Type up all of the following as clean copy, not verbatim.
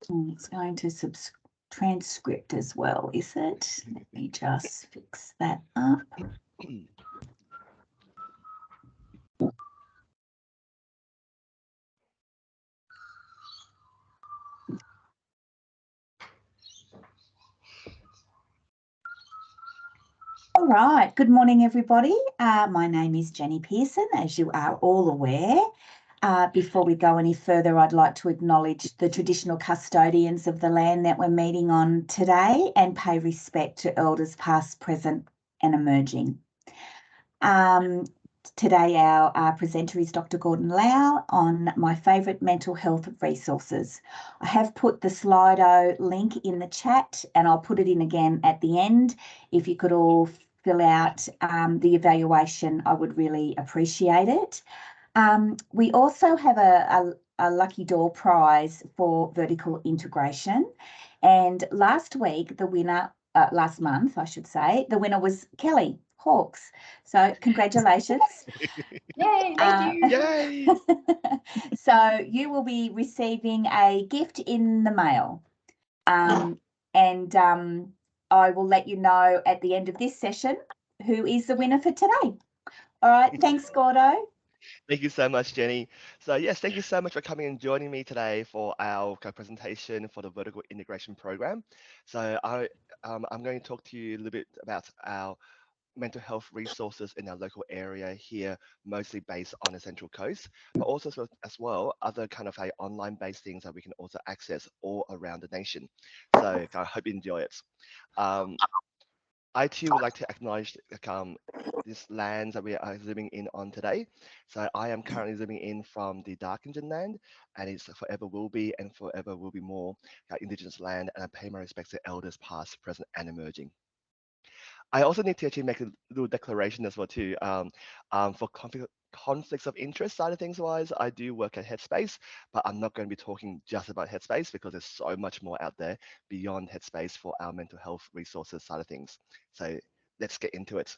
It's going to transcript as well, is it? Let me just fix that up. All right, good morning, everybody. My name is Jenny Pearson, as you are all aware. Before we go any further, I'd like to acknowledge the traditional custodians of the land that we're meeting on today and pay respect to elders past, present and emerging. Today our presenter is Dr. Gordon Lau on my favourite mental health resources. I have put the Slido link in the chat and I'll put it in again at the end. If you could all fill out the evaluation, I would really appreciate it. We also have a lucky door prize for vertical integration. And last week, the winner, last month, I should say, the winner was Kelly Hawkes. So congratulations. Yay, thank you. Yay! So you will be receiving a gift in the mail. And I will let you know at the end of this session who is the winner for today. All right, thanks, Gordo. Thank you so much, Jenny. So yes, thank you so much for coming and joining me today for our presentation for the vertical integration program. So I'm going to talk to you a little bit about our mental health resources in our local area here, mostly based on the Central Coast, but also as well other kind of online based things that we can also access all around the nation. So I hope you enjoy it. I too would like to acknowledge this land that we are living in on today. So I am currently living in from the Darkinjung land, and it's forever will be and forever will be more Indigenous land, and I pay my respects to elders past, present, and emerging. I also need to actually make a little declaration as well too. For conflicts of interest side of things wise, I do work at Headspace, but I'm not going to be talking just about Headspace because there's so much more out there beyond Headspace for our mental health resources side of things. So let's get into it.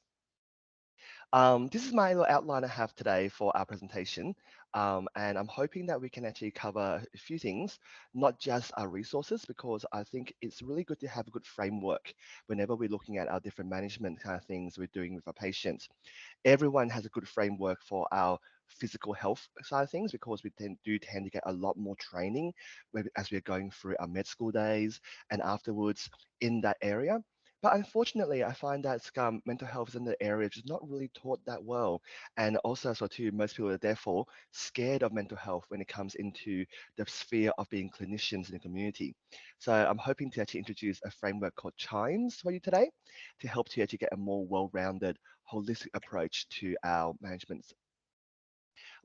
This is my little outline I have today for our presentation, and I'm hoping that we can actually cover a few things, not just our resources, because I think it's really good to have a good framework whenever we're looking at our different management kind of things we're doing with our patients. Everyone has a good framework for our physical health side of things because we do tend to get a lot more training as we're going through our med school days and afterwards in that area. But unfortunately, I find that mental health is in the area which is not really taught that well. And also, so too, most people are therefore scared of mental health when it comes into the sphere of being clinicians in the community. So I'm hoping to actually introduce a framework called CHIMES for you today to help you actually get a more well-rounded, holistic approach to our management.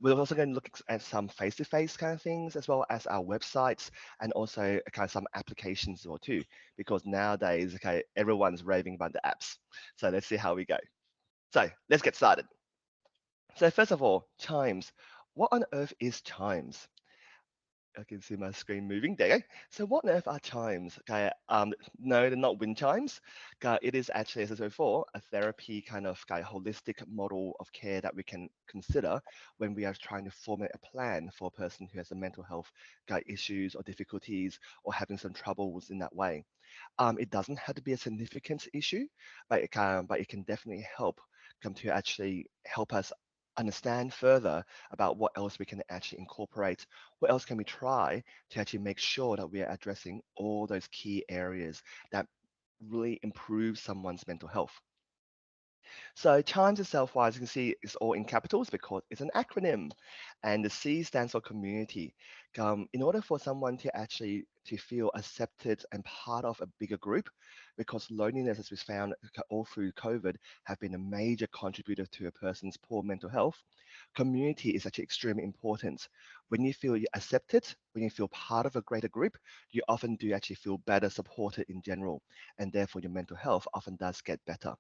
We're also going to look at some face-to-face kind of things as well as our websites and also kind of some applications as well too, because nowadays, okay, everyone's raving about the apps. So let's see how we go. So let's get started. So first of all, chimes. What on earth is chimes? I can see my screen moving. There you go. So what on earth are chimes? Okay, no, they're not wind chimes. It is actually, as I said before, a therapy kind of holistic model of care that we can consider when we are trying to formulate a plan for a person who has a mental health issues or difficulties or having some troubles in that way. It doesn't have to be a significant issue, but it can definitely help come to actually help us understand further about what else we can actually incorporate, what else can we try to actually make sure that we are addressing all those key areas that really improve someone's mental health. So Chimes itself, as you can see, is all in capitals because it's an acronym, and the C stands for community. In order for someone to actually to feel accepted and part of a bigger group, because loneliness, as we found all through COVID, have been a major contributor to a person's poor mental health. Community is actually extremely important. When you feel you're accepted, when you feel part of a greater group, you often do actually feel better supported in general, and therefore your mental health often does get better.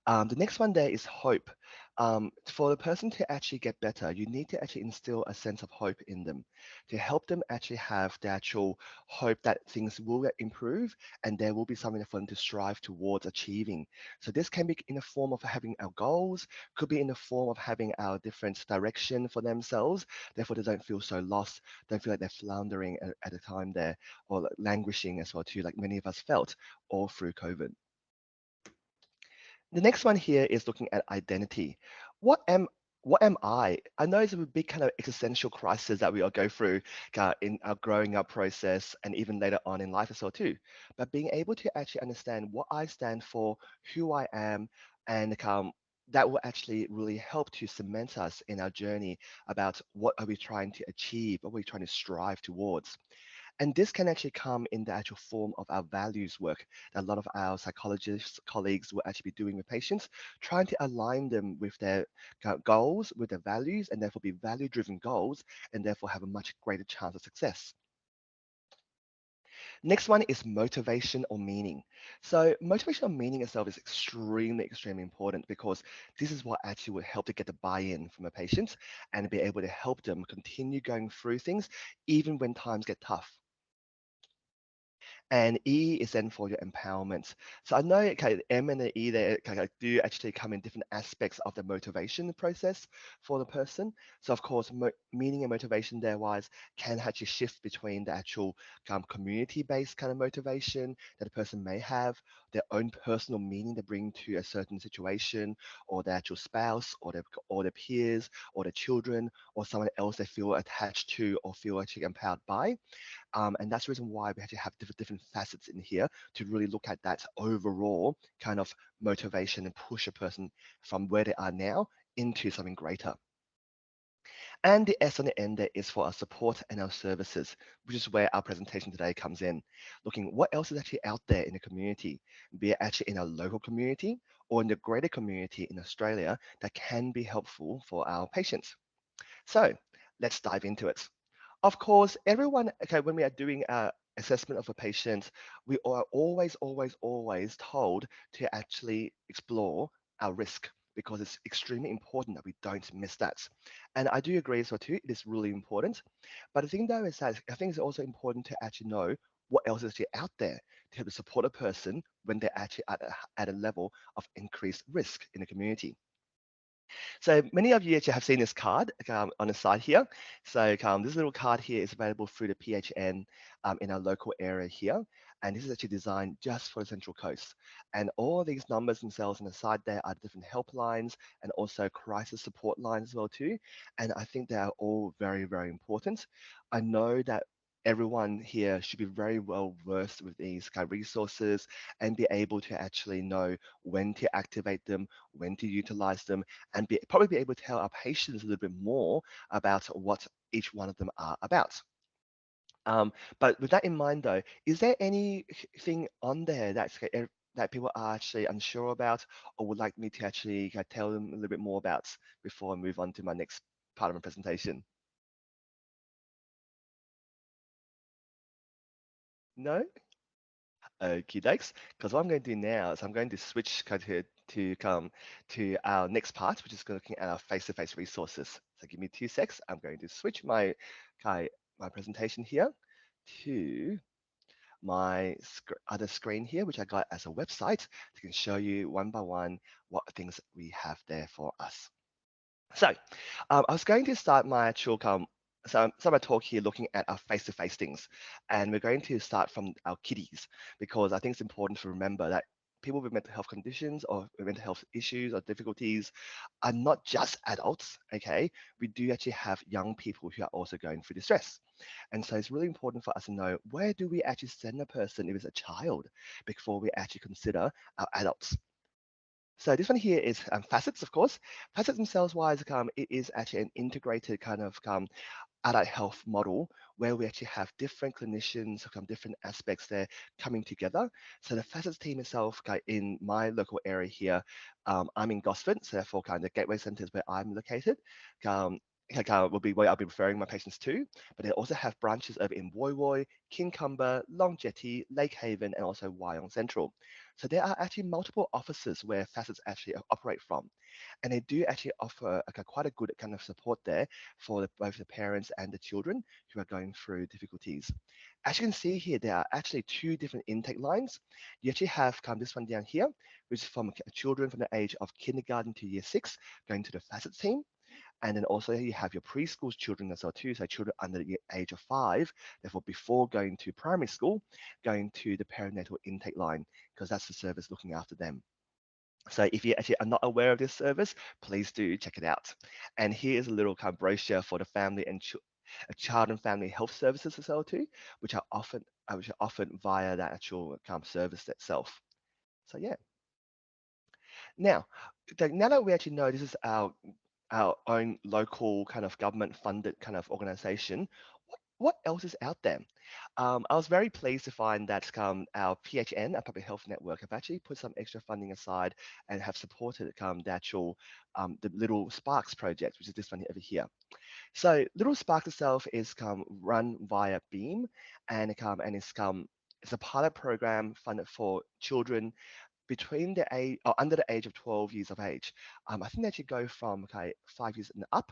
The next one there is hope. For the person to actually get better, you need to actually instill a sense of hope in them to help them actually have the actual hope that things will improve and there will be something for them to strive towards achieving. So this can be in the form of having our goals, could be in the form of having our different direction for themselves. Therefore, they don't feel so lost, don't feel like they're floundering at a time there or like languishing as well too, like many of us felt all through COVID. The next one here is looking at identity. What am what am I? I know it's a big kind of existential crisis that we all go through in our growing up process and even later on in life as well too. But being able to actually understand what I stand for, who I am, and that will actually really help to cement us in our journey about what are we trying to achieve, what are we trying to strive towards. And this can actually come in the actual form of our values work that a lot of our psychologists colleagues will actually be doing with patients, trying to align them with their goals, with their values, and therefore be value-driven goals, and therefore have a much greater chance of success. Next one is motivation or meaning. So motivation or meaning itself is extremely important because this is what actually will help to get the buy-in from a patient and be able to help them continue going through things even when times get tough. And E is then for your empowerment. So I know okay, the M and the E they kind of do actually come in different aspects of the motivation process for the person. So of course, meaning and motivation there wise can actually shift between the actual community-based kind of motivation that a person may have, their own personal meaning they bring to a certain situation, or their actual spouse, or their peers, or their children, or someone else they feel attached to or feel actually empowered by. And that's the reason why we actually have different facets in here to really look at that overall kind of motivation and push a person from where they are now into something greater. And the S on the end there is for our support and our services, which is where our presentation today comes in. Looking what else is actually out there in the community, be it actually in our local community or in the greater community in Australia that can be helpful for our patients. So let's dive into it. Of course, everyone, okay, when we are doing our assessment of a patient, we are always told to actually explore our risk because it's extremely important that we don't miss that. And I do agree as well too, it is really important. But the thing though is that I think it's also important to actually know what else is actually out there to help support a person when they're actually at a level of increased risk in the community. So many of you actually have seen this card on the side here. So this little card here is available through the PHN in our local area here. And this is actually designed just for the Central Coast. And all these numbers themselves on the side there are different helplines and also crisis support lines as well too. And I think they are all very important. I know that everyone here should be very well versed with these kind of resources and be able to actually know when to activate them, when to utilize them, and probably be able to tell our patients a little bit more about what each one of them are about. But with that in mind, though, is there anything on there that people are actually unsure about or would like me to actually tell them a little bit more about before I move on to my next part of my presentation? No? Okie dokes. Because what I'm going to do now is I'm going to switch to come to our next part, which is looking at our face-to-face resources. So give me 2 secs. I'm going to switch my presentation here to my other screen here, which I got as a website. So I can show you one by one what things we have there for us. So I was going to start my actual my talk here looking at our face-to-face things, and we're going to start from our kiddies because I think it's important to remember that people with mental health conditions or with mental health issues or difficulties are not just adults. Okay, we do actually have young people who are also going through distress, and so it's really important for us to know where do we actually send a person if it's a child before we actually consider our adults. So this one here is facets, of course. Facets themselves wise, it is actually an integrated kind of adult health model where we actually have different clinicians from different aspects there coming together. So the facets team itself in my local area here, I'm in Gosford, so therefore kind of the Gateway Centre is where I'm located. will be where I'll be referring my patients to, but they also have branches over in Woy Woy, Kincumber, Long Jetty, Lake Haven, and also Wyong Central. So there are actually multiple offices where facets actually operate from, and they do actually offer quite a good kind of support there for both the parents and the children who are going through difficulties. As you can see here, there are actually two different intake lines. You actually have this one down here, which is from children from the age of kindergarten to year 6 going to the facets team. And then also you have your preschool children as well too, so children under the age of 5, therefore before going to primary school, going to the perinatal intake line, because that's the service looking after them. So if you actually are not aware of this service, please do check it out. And here is a little kind of brochure for the family and child and family health services as well too, which are offered via that actual kind of service itself. So yeah. Now, now that we actually know this is our own local kind of government funded kind of organization, what else is out there? I was very pleased to find that our PHN, our Public Health Network, have actually put some extra funding aside and have supported the actual the Little Sparks project, which is this one over here. So Little Sparks itself is run via Beam, and it's a pilot program funded for children between the age or under the age of 12 years of age. I think they actually go from 5 years and up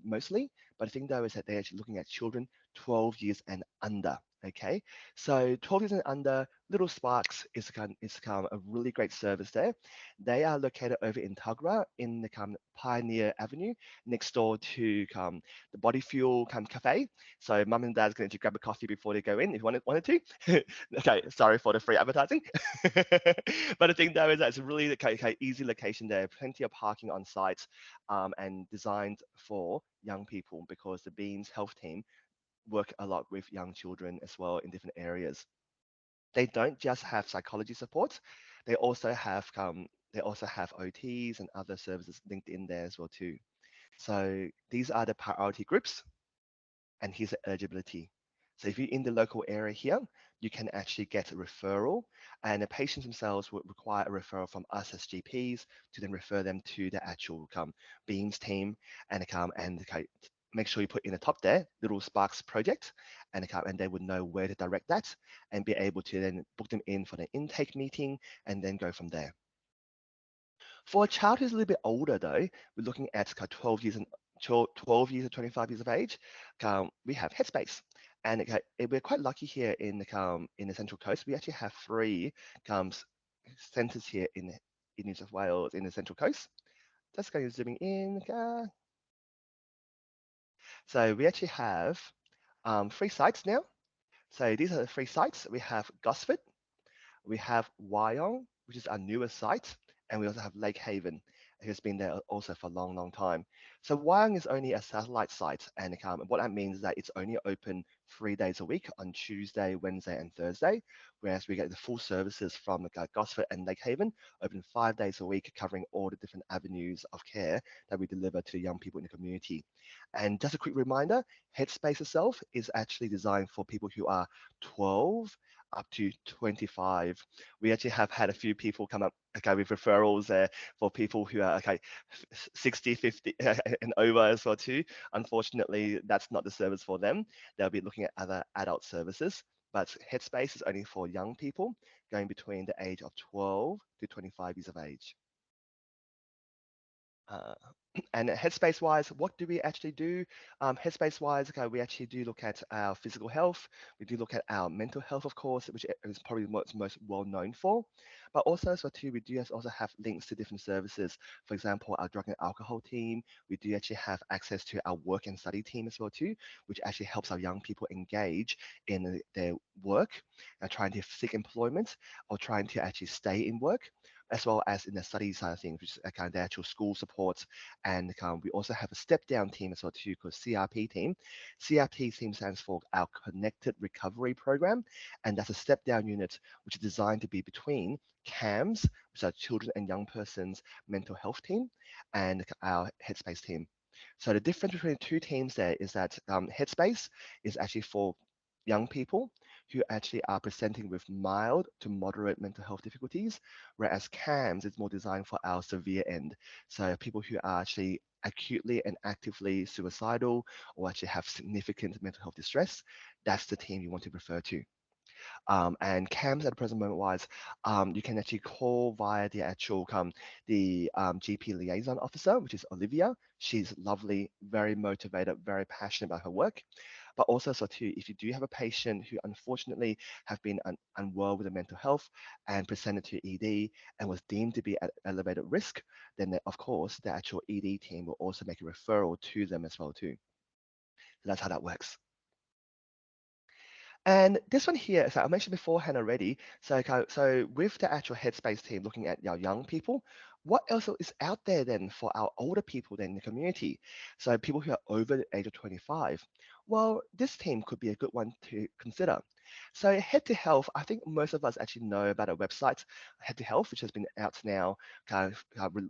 mostly, but the thing though is that they're actually looking at children 12 years and under. Okay, so 12 years and under, Little Sparks is a really great service there. They are located over in Tuggerah in the Pioneer Avenue, next door to the Body Fuel cafe. So mum and dad's going to grab a coffee before they go in if you wanted to. Okay, sorry for the free advertising. But the thing though is that it's a really easy location there, plenty of parking on site, and designed for young people because the Beams health team work a lot with young children as well in different areas. They don't just have psychology support; they also have OTs and other services linked in there as well too. So these are the priority groups, and here's the eligibility. So if you're in the local area here, you can actually get a referral, and the patients themselves would require a referral from us as GPs to then refer them to the actual Beams team, and make sure you put in the top there, Little Sparks project, and they would know where to direct that and be able to then book them in for the intake meeting and then go from there. For a child who's a little bit older, though, we're looking at 12 years to 25 years of age. We have Headspace, and we're quite lucky here in the Central Coast. We actually have 3 centres here in New South Wales in the Central Coast. Just going zooming in. So we actually have 3 sites now. So these are the 3 sites. We have Gosford, we have Wyong, which is our newest site, and we also have Lake Haven, who's been there also for a long, long time. So Wyong is only a satellite site, and what that means is that it's only open 3 days a week on Tuesday, Wednesday, and Thursday, whereas we get the full services from Gosford and Lake Haven, open 5 days a week, covering all the different avenues of care that we deliver to the young people in the community. And just a quick reminder, Headspace itself is actually designed for people who are 12 up to 25. We actually have had a few people come up with referrals there for people who are 60, 50 and over as well too. Unfortunately, that's not the service for them. They'll be looking at other adult services, but Headspace is only for young people going between the age of 12 to 25 years of age. Uh, and Headspace wise, what do we actually do? Headspace wise, we actually do look at our physical health. We do look at our mental health, of course, which is probably what's most well known for. But also, as well too, we do also have links to different services. For example, our drug and alcohol team. We do actually have access to our work and study team as well too, which actually helps our young people engage in their work, trying to seek employment or trying to actually stay in work, as well as in the study side of things, which is kind of the actual school support. And we also have a step down team as well too, called CRP team. CRP team stands for our Connected Recovery Program, and that's a step down unit which is designed to be between CAMS, which is our Children and Young Persons Mental Health team, and our Headspace team. So the difference between the two teams there is that Headspace is actually for young people who actually are presenting with mild to moderate mental health difficulties, whereas CAMS is more designed for our severe end. So people who are actually acutely and actively suicidal or actually have significant mental health distress, that's the team you want to refer to. And CAMS at the present moment wise, you can actually call via the actual GP liaison officer, which is Olivia. She's lovely, very motivated, very passionate about her work. But also, so too, if you do have a patient who unfortunately have been unwell with a mental health and presented to ED and was deemed to be at elevated risk, then of course the actual ED team will also make a referral to them as well too. So that's how that works. And this one here, so I mentioned beforehand already, so with the actual Headspace team looking at our young people, what else is out there then for our older people then in the community? So people who are over the age of 25. Well, this team could be a good one to consider. So Head to Health, I think most of us actually know about a website, Head to Health, which has been out now,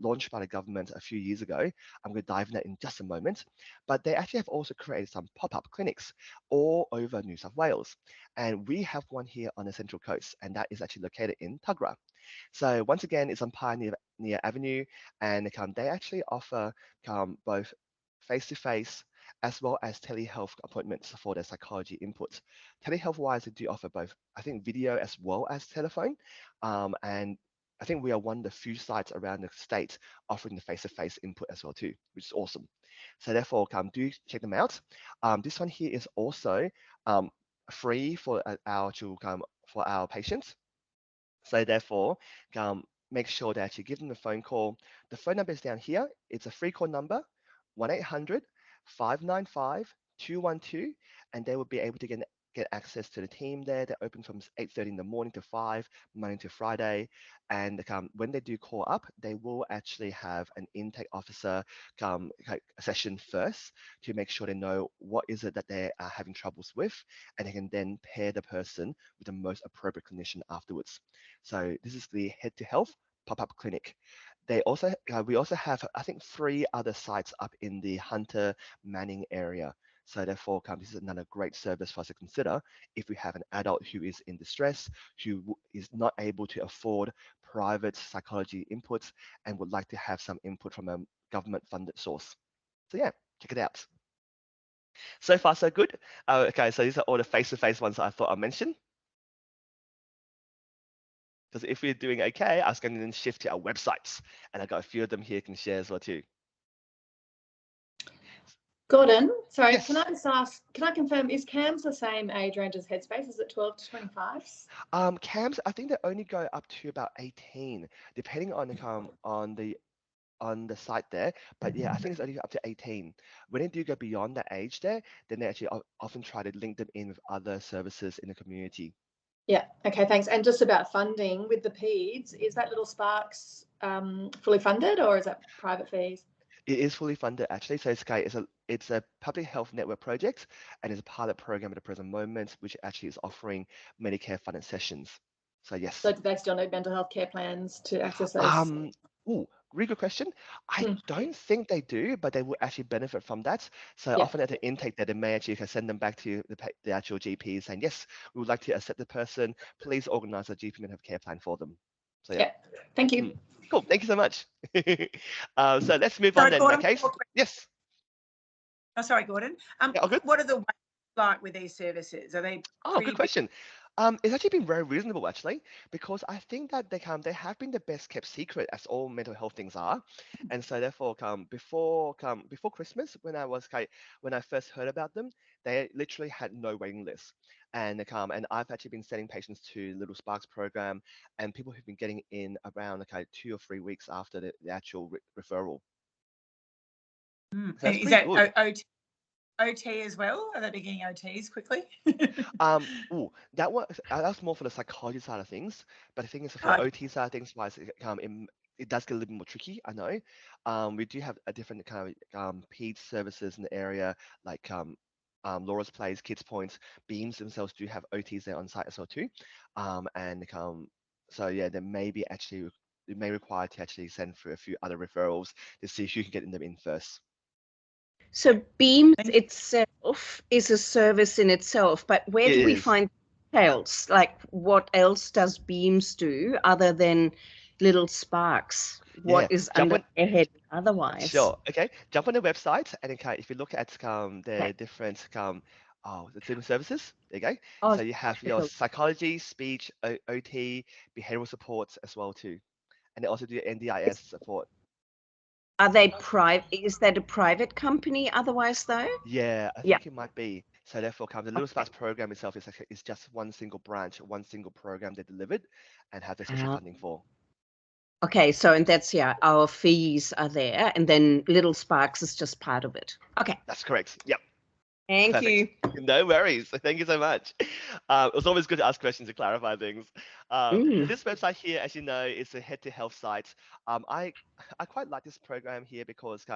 launched by the government a few years ago. I'm going to dive in that in just a moment. But they actually have also created some pop-up clinics all over New South Wales. And we have one here on the Central Coast, and that is actually located in Tuggerah. So once again, it's on Pioneer Avenue, and they actually offer both face-to-face as well as telehealth appointments for their psychology input. Telehealth-wise, they do offer both, I think, video as well as telephone, and I think we are one of the few sites around the state offering the face-to-face input as well too, which is awesome. So therefore, do check them out. This one here is also free for for our patients. So therefore, make sure that you give them a phone call. The phone number is down here. It's a free call number, 1-800-595-212, and they will be able to get access to the team there. They're open from 8:30 in the morning to 5, Monday to Friday. And when they do call up, they will actually have an intake officer session first to make sure they know what is it that they are having troubles with, and they can then pair the person with the most appropriate clinician afterwards. So this is the Head to Health pop-up clinic. We also have, I think, 3 other sites up in the Hunter Manning area. So therefore, this is another great service for us to consider if we have an adult who is in distress, who is not able to afford private psychology inputs and would like to have some input from a government-funded source. So yeah, check it out. So far, so good. Okay, so these are all the face-to-face ones that I thought I'd mention. Because if we're doing okay, I was going to then shift to our websites, and I got a few of them here can share as well too. Gordon, sorry, Yes. can I just ask, can I confirm, is CAMS the same age range as Headspace? Is it 12 to 25? CAMS, I think they only go up to about 18, depending on the site there. But yeah, I think it's only up to 18. When they do go beyond that age there, then they actually often try to link them in with other services in the community. Yeah, okay, thanks. And just about funding with the PEDS, is that Little Sparks fully funded, or is that private fees? It is fully funded actually. So it's a public health network project, and it's a pilot program at the present moment, which actually is offering Medicare funded sessions. So yes. So do they still need mental health care plans to access those? Really good question. I don't think they do, but they will actually benefit from that. So often at the intake that they may actually send them back to the actual GP saying, yes, we would like to accept the person. Please organize a GP mental health care plan for them. So yeah. Thank you. Cool. Thank you so much. So let's move on then. Gordon, in that case. Yes. Oh, sorry, Gordon. Yeah, all good. What are the waits like with these services? Are they? Good question. It's actually been very reasonable actually, because I think that they have been the best kept secret as all mental health things are, and so therefore before Christmas when I first heard about them, they literally had no waiting list, and I've actually been sending patients to Little Sparks program, and people who've been getting in around 2 or 3 weeks after the actual referral. So is that good. OT as well? Are they beginning OTs quickly? That's more for the psychology side of things. But the thing is, for OT side of things, wise, it does get a little bit more tricky. I know. We do have a different kind of PED services in the area, like Laura's Place, Kids Point, Beams themselves do have OTs there on site as well too. So yeah, it may require to actually send for a few other referrals to see if you can get them in first. So Beams itself is a service in itself, but where do we find details? Like what else does Beams do other than Little Sparks? what Yeah, is jump under on. their head otherwise. Sure. Okay. Jump on the website and if you look at Okay. the different the different services, there you go. Oh, So you have your difficult. psychology, speech, OT, behavioral supports as well too, and they also do NDIS support. Are they private? Is that a private company otherwise though? Yeah, I Yeah. think it might be. So therefore, the Little Sparks program itself is just one single branch, one single program they delivered, and have the special Ah, funding for. okay, so and that's our fees are there, and then Little Sparks is just part of it. Okay, That's correct. Yep. thank Perfect. you. No worries. Thank you so much. It's always good to ask questions to clarify things. This website here, as you know, is a head-to-health site. I quite like this program here because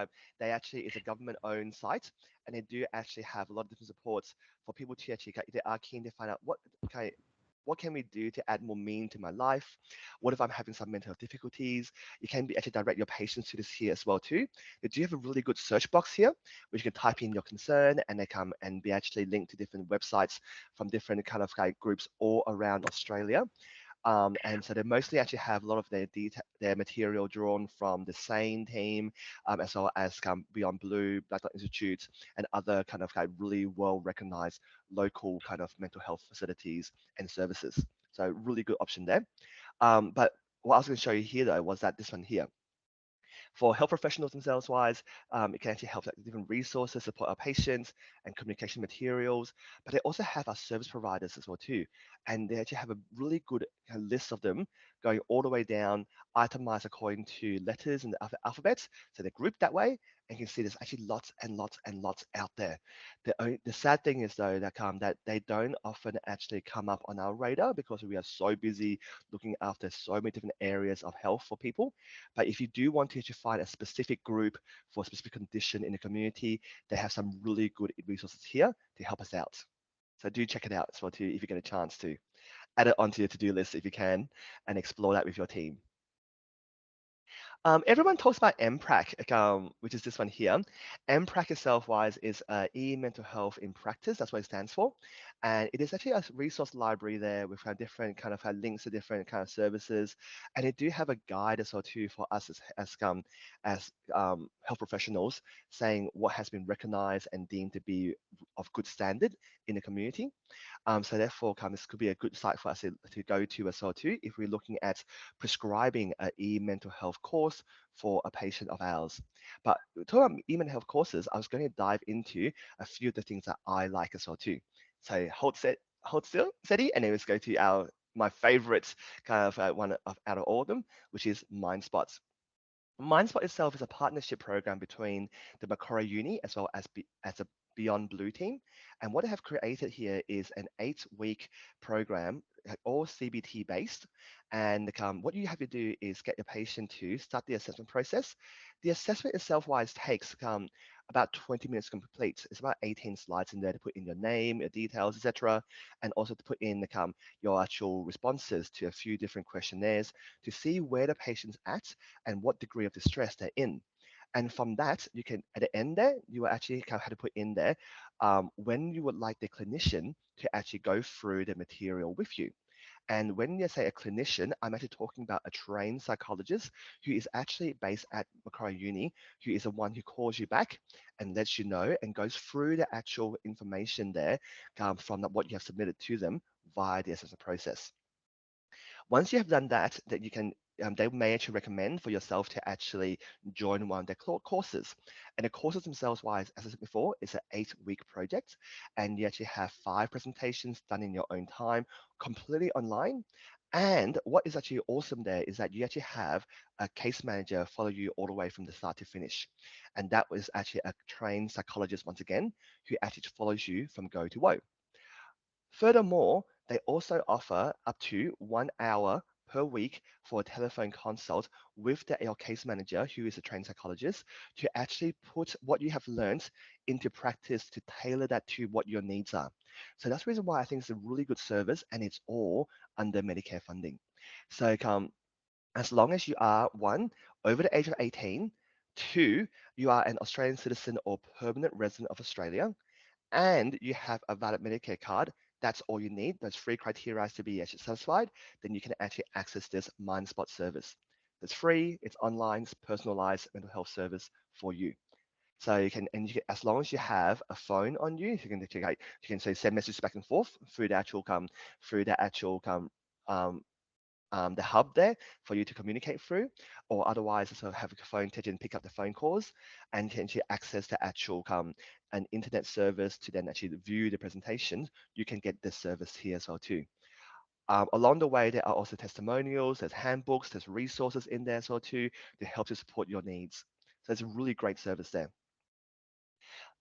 they actually is a government-owned site, and they do actually have a lot of different supports for people to actually if they are keen to find out what can we do to add more meaning to my life? What if I'm having some mental health difficulties? You can actually direct your patients to this here as well too. They do have a really good search box here, which you can type in your concern and they come and be actually linked to different websites from different groups all around Australia. And so they mostly actually have a lot of their material drawn from the SANE team, as well as Beyond Blue, Black Dot Institute, and other really well recognized local mental health facilities and services. So really good option there. But what I was going to show you here though was that this one here. For health professionals themselves wise, it can actually help like different resources, support our patients and communication materials, but they also have our service providers as well too. And they actually have a really good list of them going all the way down, itemized according to letters in the alphabet. So they're grouped that way. And you can see there's actually lots and lots and lots out there. The sad thing is though that they don't often actually come up on our radar because we are so busy looking after so many different areas of health for people. But if you do want to find a specific group for a specific condition in the community, they have some really good resources here to help us out. So do check it out as well too if you get a chance to. Add it onto your to-do list if you can and explore that with your team. Everyone talks about MPRAC, which is this one here. MPRAC itself wise is e-mental health in practice. That's what it stands for. And it is actually a resource library there with different links to different services. And they do have a guide as well too for us as health professionals saying what has been recognized and deemed to be of good standard in the community. So therefore, this could be a good site for us to go to as well too if we're looking at prescribing an e-mental health course for a patient of ours. But talking about e-mental health courses, I was going to dive into a few of the things that I like as well too. So hold still, steady, and then let's go to my favorite one out of all of them, which is MindSpots. MindSpot itself is a partnership program between the Macquarie Uni as well as a Beyond Blue team. And what they have created here is an 8-week program, all CBT based. And what you have to do is get your patient to start the assessment process. The assessment itself wise takes about 20 minutes to complete. It's about 18 slides in there to put in your name, your details, etc. And also to put in your actual responses to a few different questionnaires to see where the patient's at and what degree of distress they're in. And from that, you can, at the end there, you will actually have to put in there when you would like the clinician to actually go through the material with you. And when you say a clinician, I'm actually talking about a trained psychologist who is actually based at Macquarie Uni, who is the one who calls you back and lets you know and goes through the actual information there from what you have submitted to them via the assessment process. Once you have done that, you can they may actually recommend for yourself to actually join one of their courses. And the courses themselves, wise, as I said before, it's an 8-week project, and you actually have 5 presentations done in your own time, completely online. And what is actually awesome there is that you actually have a case manager follow you all the way from the start to finish. And that was actually a trained psychologist, once again, who actually follows you from go to woe. Furthermore, they also offer up to 1 hour per week for a telephone consult with your case manager, who is a trained psychologist, to actually put what you have learned into practice to tailor that to what your needs are. So that's the reason why I think it's a really good service, and it's all under Medicare funding. So as long as you are, one, over the age of 18, two, you are an Australian citizen or permanent resident of Australia, and you have a valid Medicare card, that's all you need. Those 3 criteria to be actually satisfied, then you can actually access this MindSpot service. It's free, it's online, it's personalized mental health service for you. So as long as you have a phone on you, you can say send messages back and forth through the actual the hub there for you to communicate through, or otherwise also have a phone to pick up the phone calls and can actually access the actual an internet service to then actually view the presentation. You can get this service here as well too. Along the way, there are also testimonials, there's handbooks, there's resources in there as well too to help to support your needs. So it's a really great service there.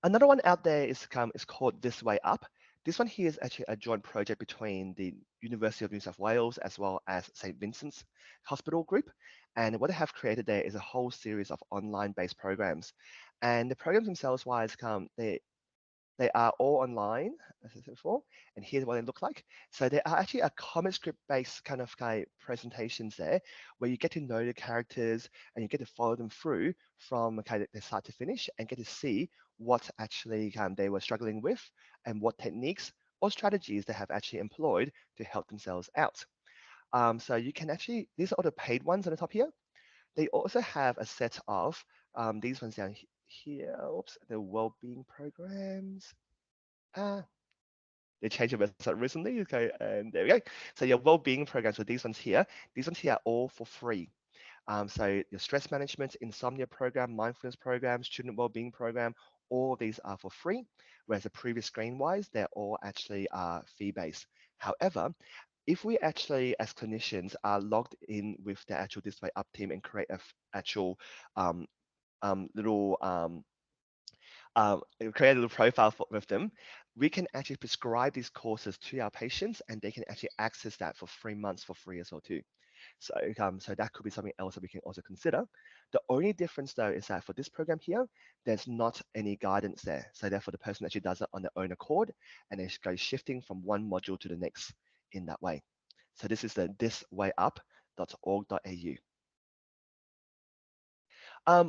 Another one out there is called This Way Up. This one here is actually a joint project between the University of New South Wales as well as St. Vincent's Hospital Group. And what they have created there is a whole series of online-based programs. And the programs themselves wise, they are all online, as I said before, and here's what they look like. So there are actually a comic script-based kind of presentations there, where you get to know the characters and you get to follow them through from their start to finish and get to see what actually they were struggling with and what techniques or strategies they have actually employed to help themselves out. So you can actually, these are all the paid ones on the top here. They also have a set of these ones down here, oops, the well-being programs. They changed the website recently, okay, and there we go. So your well-being programs, so these ones here are all for free. So your stress management, insomnia program, mindfulness program, student well-being program, all of these are for free, whereas the previous screen-wise, they're all actually fee-based. However, if we actually, as clinicians, are logged in with the actual This Way Up team and create a actual little create a little profile with them, we can actually prescribe these courses to our patients and they can actually access that for 3 months for free as well too. So that could be something else that we can also consider. The only difference though is that for this program here, there's not any guidance there. So therefore the person actually does it on their own accord and they go shifting from one module to the next in that way. So this is the thiswayup.org.au.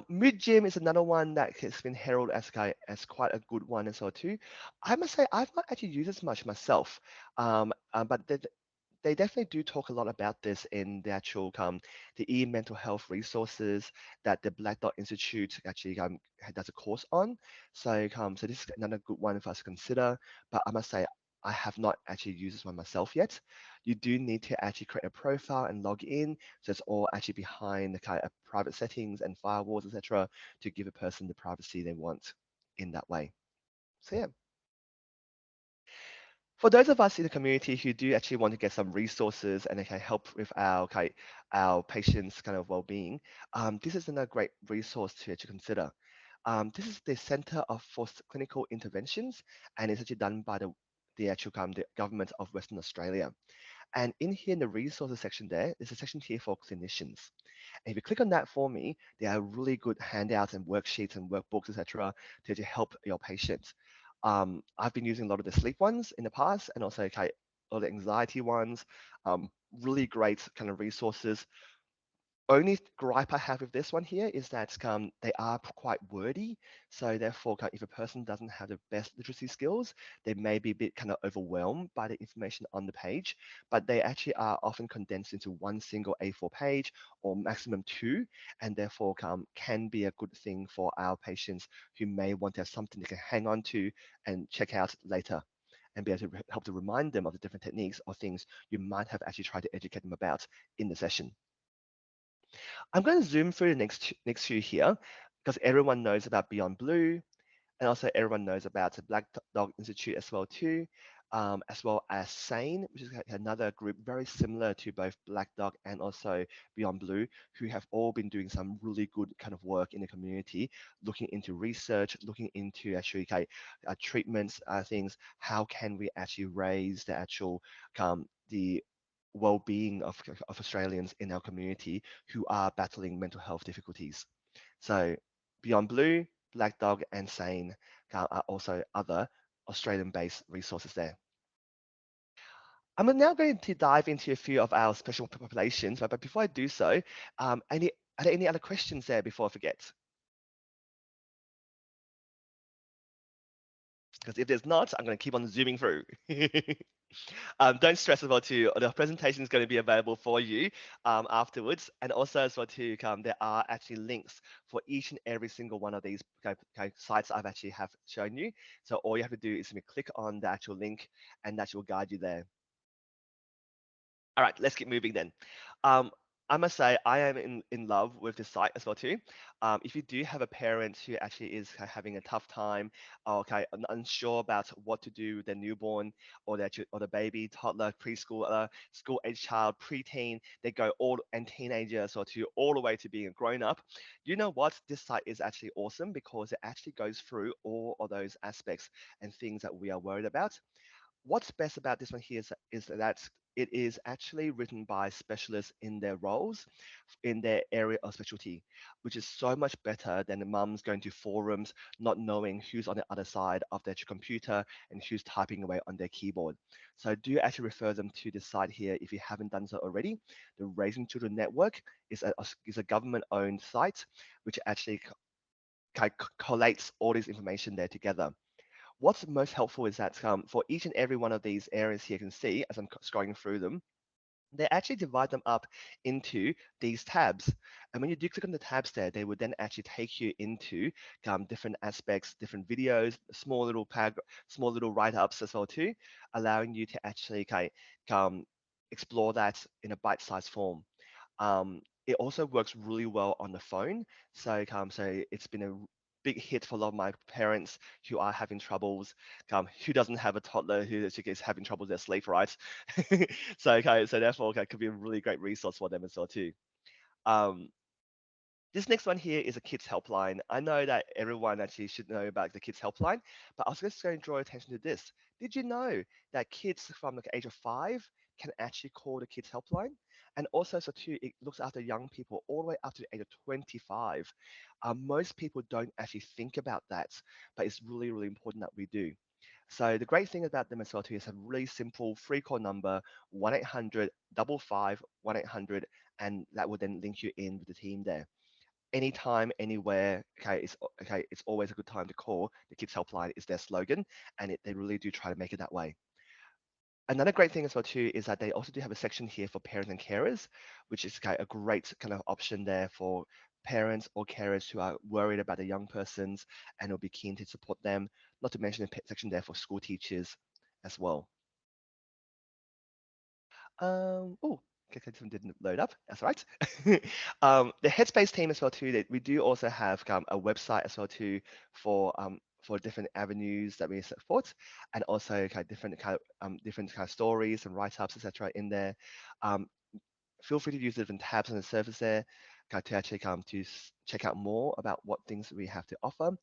Mood Gym is another one that has been heralded as quite a good one as well too. I must say I've not actually used this much myself, but they definitely do talk a lot about this in the actual the mental health resources that the Black Dot Institute actually does a course on. So this is another good one for us to consider. But I must say I have not actually used this one myself yet. You do need to actually create a profile and log in. So it's all actually behind the private settings and firewalls, etc., to give a person the privacy they want in that way. So yeah. For those of us in the community who do actually want to get some resources and they can help with our patients' kind of well-being, this is another great resource to actually consider. This is the Center for Clinical Interventions, and it's actually done by the actual the government of Western Australia. And in here in the resources section there's a section here for clinicians. And if you click on that for me, there are really good handouts and worksheets and workbooks, etc., to help your patients. I've been using a lot of the sleep ones in the past and also all the anxiety ones, really great kind of resources. Only gripe I have with this one here is that they are quite wordy. So therefore, if a person doesn't have the best literacy skills, they may be a bit kind of overwhelmed by the information on the page, but they actually are often condensed into one single A4 page or maximum 2, and therefore can be a good thing for our patients who may want to have something they can hang on to and check out later and be able to help to remind them of the different techniques or things you might have actually tried to educate them about in the session. I'm going to zoom through the next few here because everyone knows about Beyond Blue, and also everyone knows about the Black Dog Institute as well too, as well as SANE, which is another group very similar to both Black Dog and also Beyond Blue, who have all been doing some really good kind of work in the community, looking into research, looking into actually treatments, things. How can we actually raise the actual the well-being of Australians in our community who are battling mental health difficulties. So Beyond Blue, Black Dog and SANE are also other Australian-based resources there. I'm now going to dive into a few of our special populations, but before I do so, are there any other questions there before I forget? Because if there's not, I'm going to keep on zooming through. Don't stress as well too. The presentation is going to be available for you afterwards, and also as well too, there are actually links for each and every single one of these sites I've actually have shown you. So all you have to do is click on the actual link, and that will guide you there. All right, let's keep moving then. I must say I am in love with this site as well too. If you do have a parent who actually is having a tough time, or unsure about what to do with their newborn or the baby, toddler, preschooler, school age child, preteen, they go all and teenagers or to all the way to being a grown up. You know what? This site is actually awesome because it actually goes through all of those aspects and things that we are worried about. What's best about this one here is that it is actually written by specialists in their roles, in their area of specialty, which is so much better than the mums going to forums, not knowing who's on the other side of their computer and who's typing away on their keyboard. So do actually refer them to this site here if you haven't done so already. The Raising Children Network is a government-owned site, which actually collates all this information there together. What's most helpful is that for each and every one of these areas here, you can see as I'm scrolling through them, they actually divide them up into these tabs. And when you do click on the tabs there, they would then actually take you into different aspects, different videos, small little write-ups as well too, allowing you to actually explore that in a bite-sized form. It also works really well on the phone. So it's been a big hit for a lot of my parents who are having troubles, who doesn't have a toddler who is having trouble with their sleep, right? So therefore, it could be a really great resource for them as well too. Um, this next one here is a kids helpline. I know that everyone actually should know about the kids helpline, but I was just going to draw attention to this. Did you know that kids from the age of 5 can actually call the kids helpline? And also, so too, it looks after young people all the way up to the age of 25. Most people don't actually think about that, but it's really, really important that we do. So the great thing about them as well too is a really simple free call number, 1-800 55 1-800, and that will then link you in with the team there. Anytime, anywhere. It's always a good time to call. The Kids Helpline is their slogan, and they really do try to make it that way. Another great thing as well too is that they also do have a section here for parents and carers, which is a great kind of option there for parents or carers who are worried about the young persons and will be keen to support them. Not to mention a section there for school teachers as well. Oh, okay, this one didn't load up. That's right. The Headspace team as well too. That we do also have a website as well too for different avenues that we support, and also different stories and write-ups, etc. in there. Um, Feel free to use the different tabs on the surface there to actually check out more about what things we have to offer.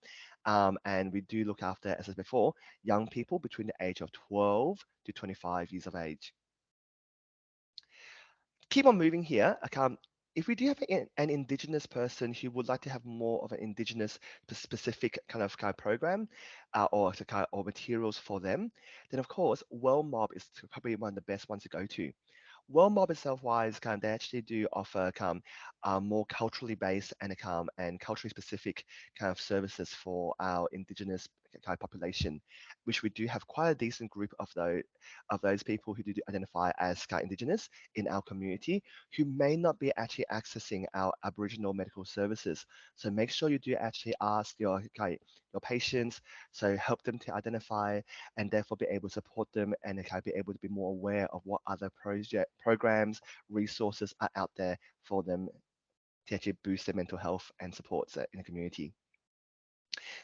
And we do look after, as I said before, young people between the age of 12 to 25 years of age. Keep on moving here. If we do have an Indigenous person who would like to have more of an Indigenous specific kind of program or materials for them, then of course, WellMob is probably one of the best ones to go to. WellMob itself wise, they actually do offer more culturally based and culturally specific kind of services for our Indigenous population, which we do have quite a decent group of those people who do identify as Indigenous in our community who may not be actually accessing our Aboriginal medical services. So make sure you do actually ask your patients, so help them to identify and therefore be able to support them and be able to be more aware of what other programs, resources are out there for them to actually boost their mental health and supports in the community.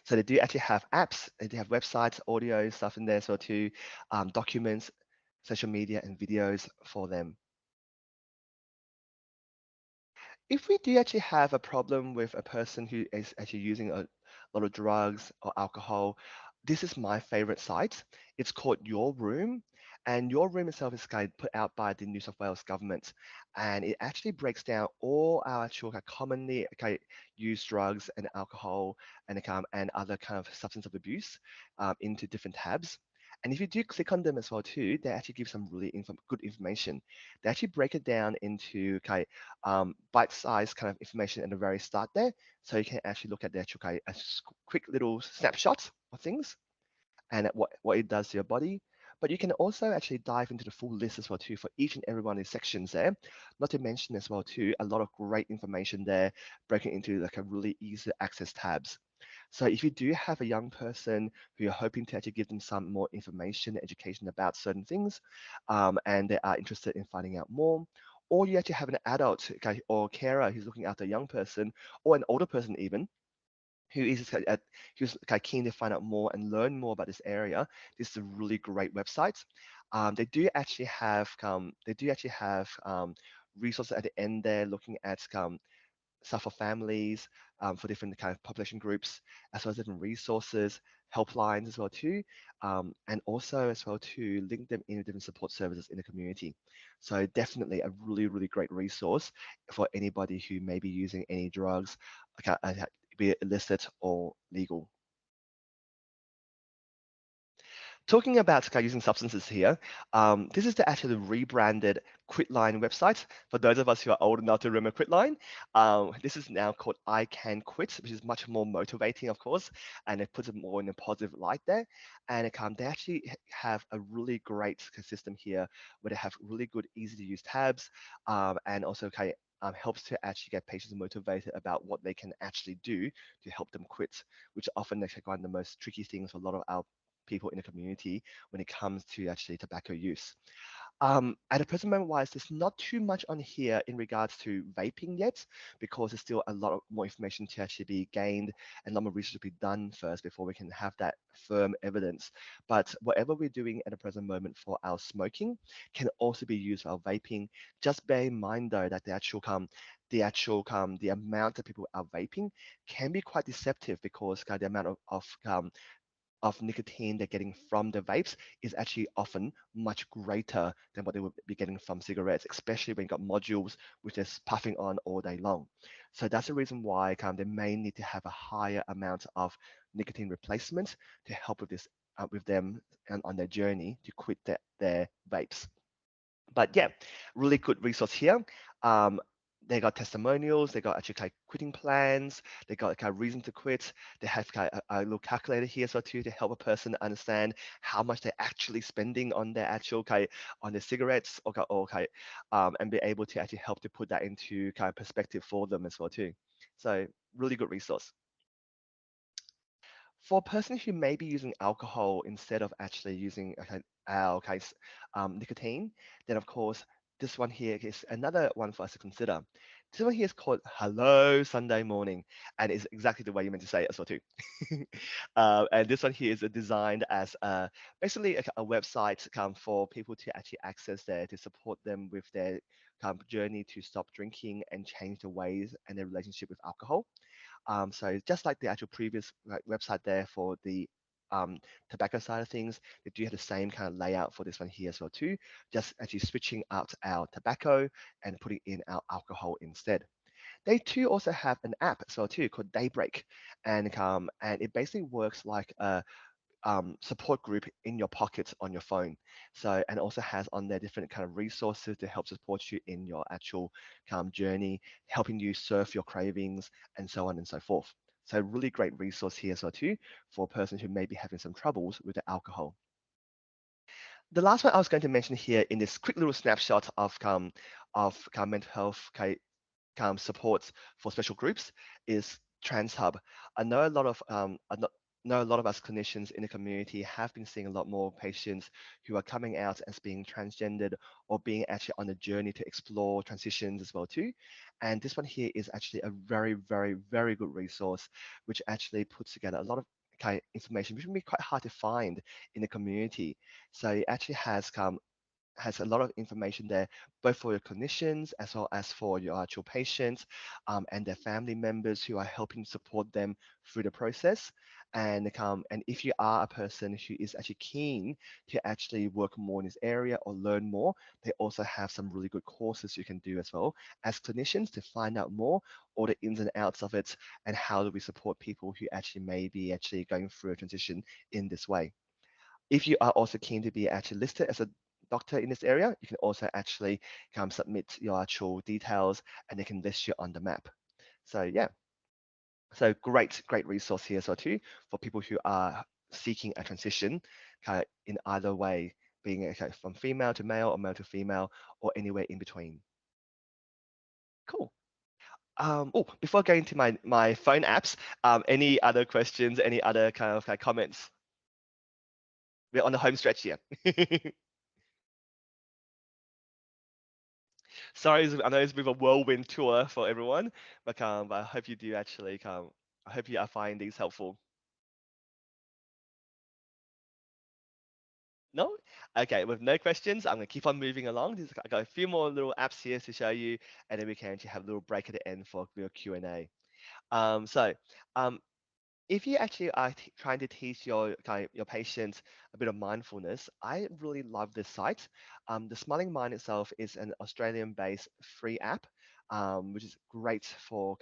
So they do actually have apps, they do have websites, audio stuff in there, so too, documents, social media and videos for them. If we do actually have a problem with a person who is actually using a lot of drugs or alcohol, this is my favorite site. It's called Your Room, and Your Room itself is put out by the New South Wales government, and it actually breaks down all our actual commonly used drugs and alcohol and other kind of substance of abuse into different tabs. And if you do click on them as well too, they actually give some really good information. They actually break it down into bite-sized kind of information at the very start there, so you can actually look at the actual quick little snapshots of things. and what it does to your body. But you can also actually dive into the full list as well too for each and every one of these sections there. Not to mention as well too, a lot of great information there, breaking into like a really easy to access tabs. So if you do have a young person who you're hoping to actually give them some more information, education about certain things, and they are interested in finding out more, or you actually have an adult or carer who's looking after a young person or an older person even, who's keen to find out more and learn more about this area, this is a really great website. They do actually have resources at the end there looking at stuff for families, for different kind of population groups, as well as different resources, helplines as well too, and also as well to link them in with different support services in the community. So definitely a really, really great resource for anybody who may be using any drugs, be it illicit or legal. Talking about using substances here, this is the actually rebranded Quitline website. For those of us who are old enough to remember Quitline, this is now called I Can Quit, which is much more motivating, of course, and it puts it more in a positive light there. And they actually have a really great system here where they have really good, easy to use tabs, and also helps to actually get patients motivated about what they can actually do to help them quit, which often is one of the most tricky things for a lot of our people in the community when it comes to actually tobacco use. At the present moment wise, there's not too much on here in regards to vaping yet, because there's still a lot of more information to actually be gained and a lot more research to be done first before we can have that firm evidence. But whatever we're doing at the present moment for our smoking can also be used for our vaping. Just bear in mind though that the amount that people are vaping can be quite deceptive, because the amount of nicotine they're getting from the vapes is actually often much greater than what they would be getting from cigarettes, especially when you've got modules which they're puffing on all day long. So that's the reason why they may need to have a higher amount of nicotine replacement to help with this with them and on their journey to quit their vapes. But yeah, really good resource here. Um, they got testimonials, they got actually quitting plans, they got reason to quit. They have a little calculator here so too to help a person understand how much they're actually spending on their actual on their cigarettes and be able to actually help to put that into perspective for them as well too. So really good resource. For a person who may be using alcohol instead of actually using our nicotine, then of course this one here is another one for us to consider. This one here is called Hello Sunday Morning, and it's exactly the way you meant to say it as well too. And this one here is designed as basically a website for people to actually access there to support them with their journey to stop drinking and change their ways and their relationship with alcohol. So just like the actual previous website there for the tobacco side of things, they do have the same kind of layout for this one here as well too, just actually switching out our tobacco and putting in our alcohol instead. They too also have an app as well too called Daybreak, and it basically works like a support group in your pocket on your phone. So, and also has on there different kind of resources to help support you in your actual journey, helping you surf your cravings and so on and so forth. So really great resource here as well too for a person who may be having some troubles with the alcohol. The last one I was going to mention here in this quick little snapshot of mental health supports for special groups is TransHub. I know a lot of know a lot of us clinicians in the community have been seeing a lot more patients who are coming out as being transgendered or being actually on a journey to explore transitions as well too. And this one here is actually a very, very, very good resource, which actually puts together a lot of information which can be quite hard to find in the community. So it actually has a lot of information there, both for your clinicians as well as for your actual patients and their family members who are helping support them through the process. And if you are a person who is actually keen to actually work more in this area or learn more, they also have some really good courses you can do as well as clinicians to find out more, all the ins and outs of it, and how do we support people who actually may be actually going through a transition in this way. If you are also keen to be actually listed as a doctor in this area, you can also actually submit your actual details and they can list you on the map. So yeah, so great resource here as well too for people who are seeking a transition in either way, being from female to male or male to female or anywhere in between. Cool. Oh, before going to my phone apps, any other questions, any other kind of comments? We're on the home stretch here. Sorry, I know it's a bit of a whirlwind tour for everyone, but I hope you do actually I hope you are finding these helpful. No? Okay, with no questions, I'm gonna keep on moving along. I got a few more little apps here to show you, and then we can actually have a little break at the end for your Q&A. So if you actually are trying to teach your your patients a bit of mindfulness, I really love this site. The Smiling Mind itself is an Australian-based free app, which is great for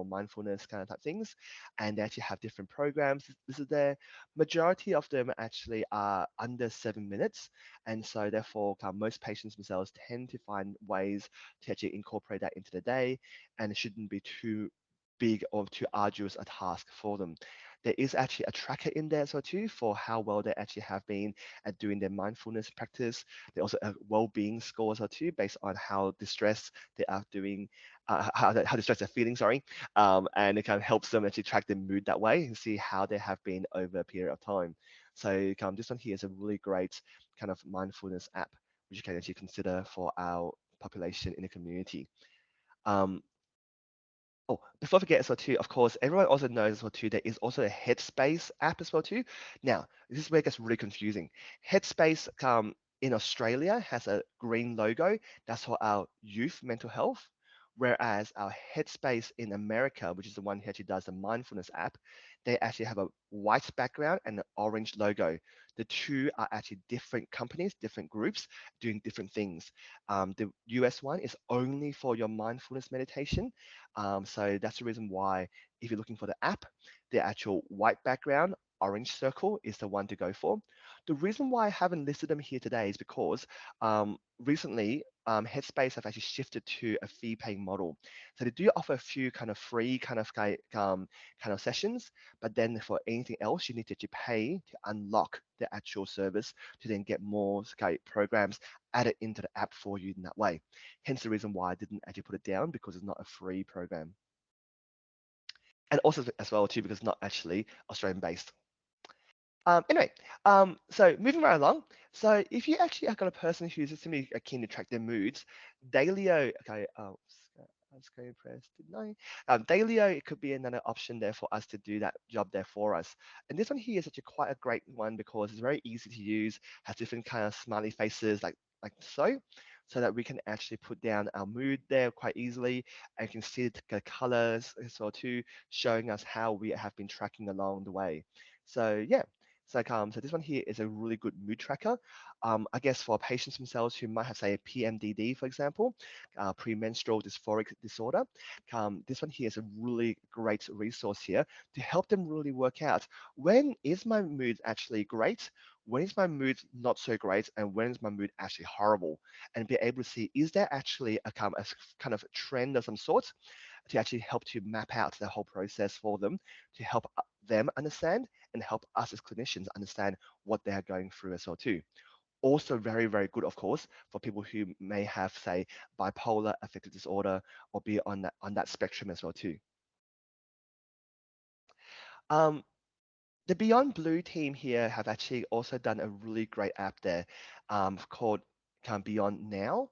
mindfulness kind of type things, and they actually have different programs. This is their majority of them actually are under 7 minutes, and so therefore most patients themselves tend to find ways to actually incorporate that into the day, and it shouldn't be too big or too arduous a task for them. There is actually a tracker in there as well too for how well they actually have been at doing their mindfulness practice. There also a well-being score as well too, based on how distressed they are doing, how distressed they're feeling, sorry. And it kind of helps them actually track their mood that way and see how they have been over a period of time. So this one here is a really great kind of mindfulness app, which you can actually consider for our population in the community. Oh, before I forget as well too, of course, everyone also knows as well too, there is also a Headspace app as well too. Now, this is where it gets really confusing. Headspace in Australia has a green logo. That's for our youth mental health. Whereas our Headspace in America, which is the one who actually does the mindfulness app, they actually have a white background and an orange logo. The two are actually different companies, different groups doing different things. The US one is only for your mindfulness meditation. So that's the reason why if you're looking for the app, the actual white background, orange circle is the one to go for. The reason why I haven't listed them here today is because recently Headspace have actually shifted to a fee-paying model. So they do offer a few kind of free kind of sessions, but then for anything else, you need to actually pay to unlock the actual service to then get more programs added into the app for you in that way. Hence the reason why I didn't actually put it down, because it's not a free program. And also as well too, because it's not actually Australian based. Anyway, so moving right along. So if you actually have got a person who's just simply keen to track their moods, Dailyo, okay, I was going to press deny. Dailyo, it could be another option there for us to do that job there for us. And this one here is actually quite a great one because it's very easy to use, has different kind of smiley faces like so that we can actually put down our mood there quite easily, and can see the colors as well too, showing us how we have been tracking along the way. So yeah, so this one here is a really good mood tracker. I guess for patients themselves who might have, say, a PMDD, for example, premenstrual dysphoric disorder, this one here is a really great resource here to help them really work out, when is my mood actually great, when is my mood not so great, and when is my mood actually horrible, and be able to see, is there actually a kind of trend of some sort, to actually help to map out the whole process for them, to help them understand and help us as clinicians understand what they are going through as well too. Also very, very good, of course, for people who may have, say, bipolar affective disorder or be on that spectrum as well too. Um, the Beyond Blue team here have actually also done a really great app there called Beyond Now.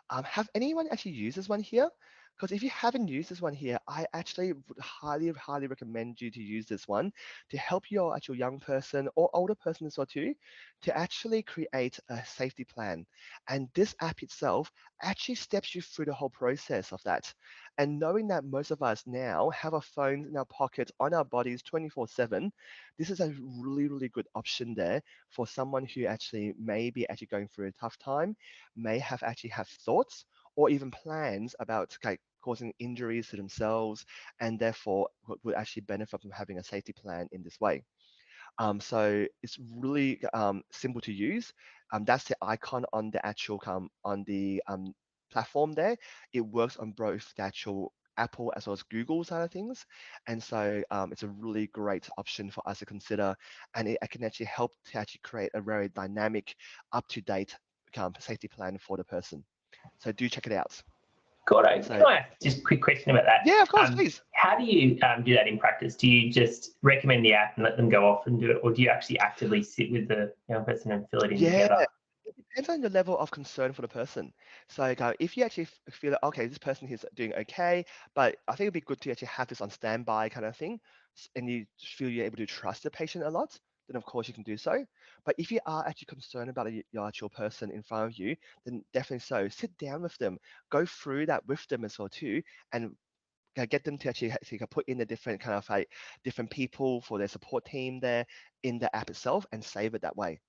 Have anyone actually used this one here? Because if you haven't used this one here, I actually would highly, highly recommend you to use this one to help your actual young person or older person as well too, to actually create a safety plan. And this app itself actually steps you through the whole process of that. And knowing that most of us now have our phones in our pockets, on our bodies 24/7, this is a really, really good option there for someone who actually may be actually going through a tough time, may have thoughts or even plans about causing injuries to themselves, and therefore would actually benefit from having a safety plan in this way. So it's really simple to use. That's the icon on the actual on the platform there. It works on both the actual Apple as well as Google side of things. And so it's a really great option for us to consider, and it can actually help to actually create a very dynamic, up-to-date safety plan for the person. So do check it out. Got it. So, Can I ask just a quick question about that? yeah, of course, please. How do you do that in practice? Do you just recommend the app and let them go off and do it, or do you actually actively sit with the young person and fill it in together? It depends on your level of concern for the person. So if you actually feel that, okay, this person is doing okay, but I think it'd be good to actually have this on standby kind of thing, and you feel you're able to trust the patient a lot, then of course you can do so. But if you are actually concerned about your actual person in front of you, then definitely so. Sit down with them, go through that with them as well too, and get them to actually put in the different kind of like different people for their support team there in the app itself and save it that way.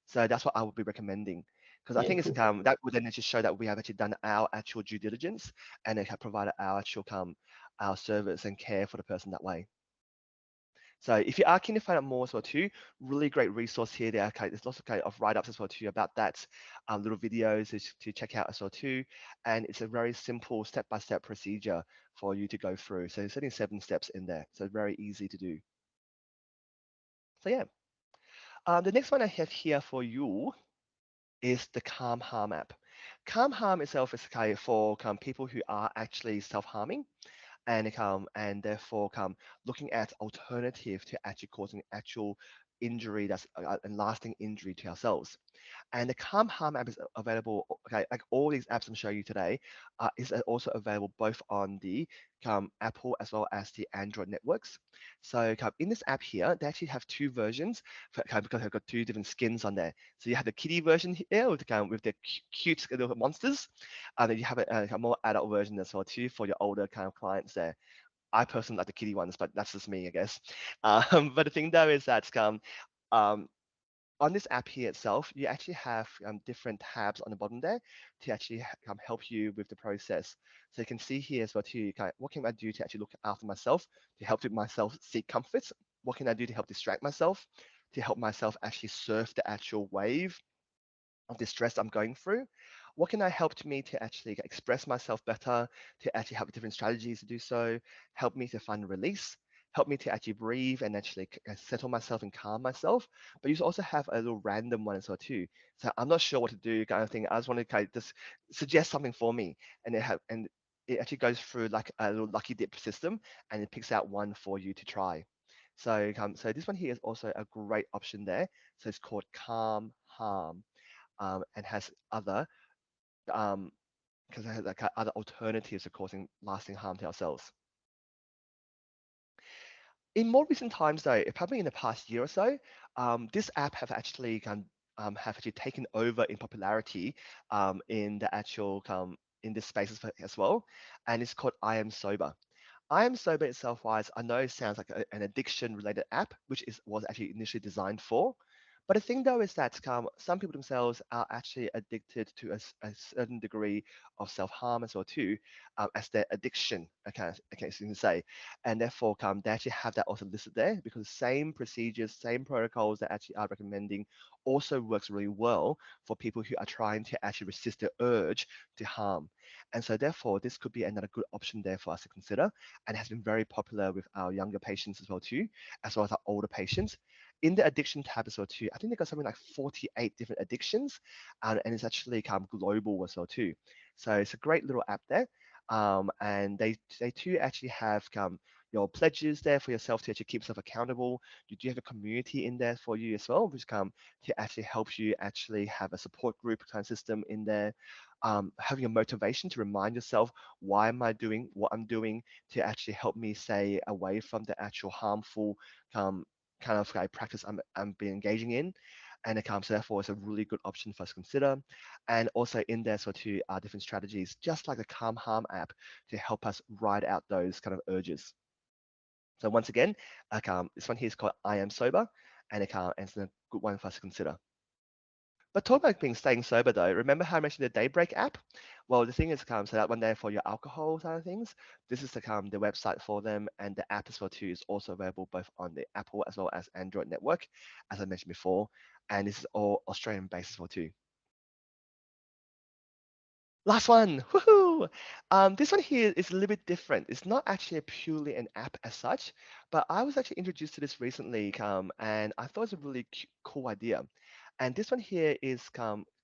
So that's what I would be recommending, because I think it's that would then just show that we have actually done our actual due diligence and they have provided our actual our service and care for the person that way. So if you are keen to find out more as well too, really great resource here. There's lots of write-ups as well too about that, little videos to check out as well too. And it's a very simple step-by-step procedure for you to go through. So there's only 7 steps in there, so very easy to do. So yeah, the next one I have here for you is the Calm Harm app. Calm Harm itself is for people who are actually self-harming and therefore looking at alternative to actually causing actual injury that's a lasting injury to ourselves. And the Calm Harm app is available, like all these apps I'm showing you today, is also available both on the Apple as well as the Android networks. So in this app here, they actually have 2 versions because they've got 2 different skins on there. So you have the kiddie version here with the cute little monsters, and then you have a more adult version as well too for your older kind of clients there. I personally like the kiddie ones, but that's just me, I guess. But the thing though is that um, on this app here itself, you actually have different tabs on the bottom there to actually help you with the process. So you can see here as well too, what can I do to actually look after myself, to help myself seek comfort? What can I do to help distract myself, to help myself actually surf the actual wave of the stress I'm going through? What can I help to me to actually express myself better, to actually have different strategies to do so, help me to find release, help me to actually breathe and actually settle myself and calm myself. But you also have a little random one as well too. So I'm not sure what to do kind of thing. I just want to just suggest something for me, and it actually goes through like a little lucky dip system, and it picks out one for you to try. So this one here is also a great option there. So it's called Calm Harm, and has other because it has like other alternatives of causing lasting harm to ourselves. In more recent times, though, probably in the past year or so, this app have actually taken over in popularity in the actual in this space as well, and it's called I Am Sober. I Am Sober itself, wise, I know it sounds like an addiction-related app, which was actually initially designed for. But the thing though is that some people themselves are actually addicted to a certain degree of self-harm as well too, as their addiction, okay, so you can say, and therefore they actually have that also listed there because same procedures, same protocols that actually are recommending also works really well for people who are trying to actually resist the urge to harm. And so therefore, this could be another good option there for us to consider, and has been very popular with our younger patients as well too, as well as our older patients. In the addiction tab as well too, I think they've got something like 48 different addictions, and it's actually global as well too. So it's a great little app there, and they too actually have your pledges there for yourself to actually keep yourself accountable. You do have a community in there for you as well, which to actually help you actually have a support group kind of system in there. Having a motivation to remind yourself, why am I doing what I'm doing, to actually help me stay away from the actual harmful kind of practice I'm being engaging in. And so therefore it's a really good option for us to consider. And also in there so too are different strategies, just like the Calm Harm app, to help us ride out those kind of urges. So once again, this one here is called I Am Sober, and it's a good one for us to consider. But talking about staying sober though, remember how I mentioned the Daybreak app? Well, the thing is, so that one there for your alcohol side of things, this is the website for them, and the app as well too is also available both on the Apple as well as Android network, as I mentioned before, and this is all Australian based as well too. Last one. Woohoo! This one here is a little bit different. It's not actually purely an app as such, but I was actually introduced to this recently, and I thought it was a really cool idea. And this one here is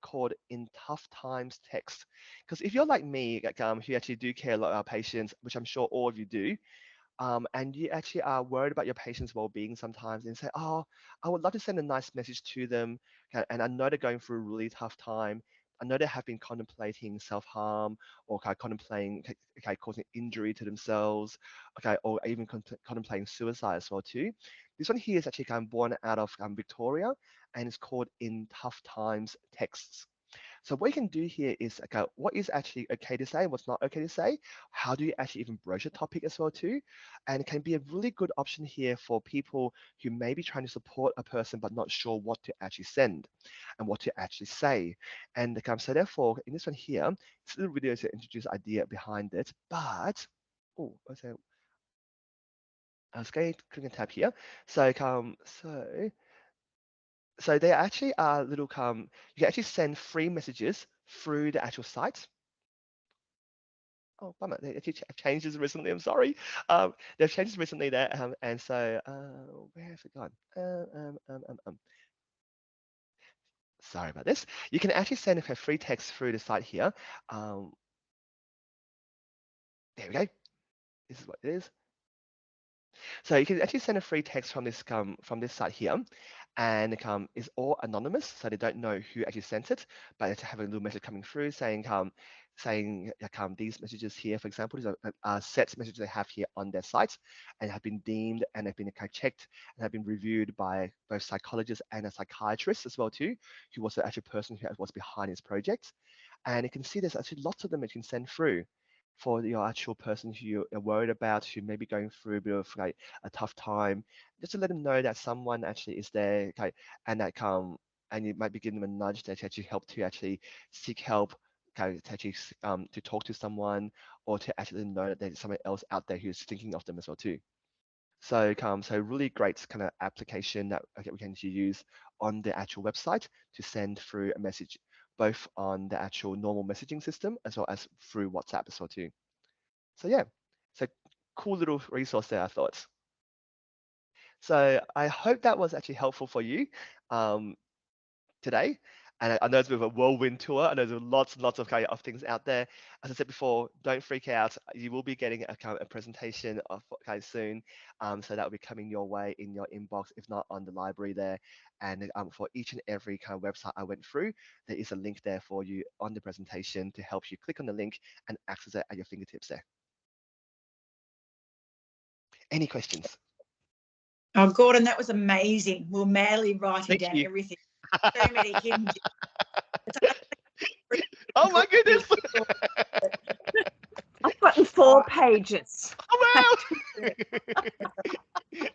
called In Tough Times Text. Because if you're like me, like, who actually do care a lot about patients, which I'm sure all of you do, and you actually are worried about your patient's well-being sometimes and say, oh, I would love to send a nice message to them, and I know they're going through a really tough time. I know they have been contemplating self-harm or contemplating causing injury to themselves, or even contemplating suicide as well too. This one here is actually born out of Victoria, and it's called In Tough Times Texts. So what you can do here is, okay, what is actually okay to say, what's not okay to say, how do you actually even broach a topic as well too, and it can be a really good option here for people who may be trying to support a person but not sure what to actually send and what to actually say. And so therefore, in this one here, it's a little video to introduce the idea behind it, but, oh, okay, I was going to click and tab here. So so they actually are little you can actually send free messages through the actual site. Oh, bummer. They actually changed this recently. I'm sorry. They've changed this recently there, and so where has it gone? Sorry about this. You can actually send a free text through the site here. There we go. This is what it is. So you can actually send a free text from this site here, and it's all anonymous, so they don't know who actually sent it, but it's have a little message coming through saying these messages here, for example, these are set messages they have here on their site and have been deemed and have been checked and have been reviewed by both psychologists and a psychiatrist as well too, who was the actual person who was behind this project. And you can see there's actually lots of them that you can send through for your actual person who you're worried about, who may be going through a bit of a tough time, just to let them know that someone actually is there, and that and you might be giving them a nudge that actually help to actually seek help, to actually to talk to someone, or to actually know that there's someone else out there who's thinking of them as well too. So so really great kind of application that we can use on the actual website to send through a message, both on the actual normal messaging system as well as through WhatsApp as well too. So yeah, so cool little resource there, I thought. So I hope that was actually helpful for you today. And I know it's a bit of a whirlwind tour. I know there's lots and lots of things out there. As I said before, don't freak out. You will be getting a presentation of soon. So that will be coming your way in your inbox, if not on the library there. And for each and every website I went through, there is a link there for you on the presentation to help you click on the link and access it at your fingertips there. Any questions? Oh, Gordon, that was amazing. We're madly writing Thank down you. everything. So many hidden gems. Oh my goodness! I've gotten 4 pages. Oh wow!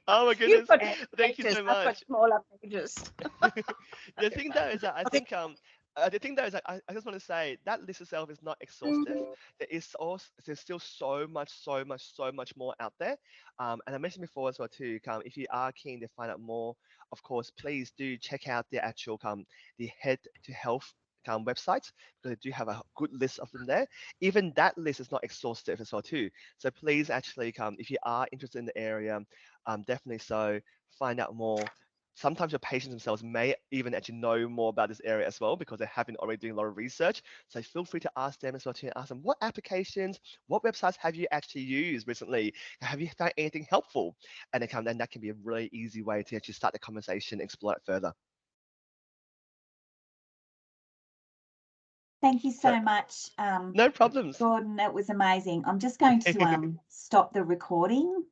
Oh my goodness! You've got Thank you pages. so I've got much. smaller pages. The thing though is that I think the thing though is that I just want to say that list itself is not exhaustive. There's still so much more out there. And I mentioned before as well too. If you are keen to find out more, of course, please do check out the actual the Head to Health website, because they do have a good list of them there. Even that list is not exhaustive as well too. So please actually if you are interested in the area, definitely so find out more. Sometimes your patients themselves may even actually know more about this area as well, because they have been already doing a lot of research. So feel free to ask them as well, to ask them what applications, what websites have you actually used recently? Have you found anything helpful? And then that can be a really easy way to actually start the conversation, explore it further. Thank you so much. No problems. Gordon, that was amazing. I'm just going to stop the recording.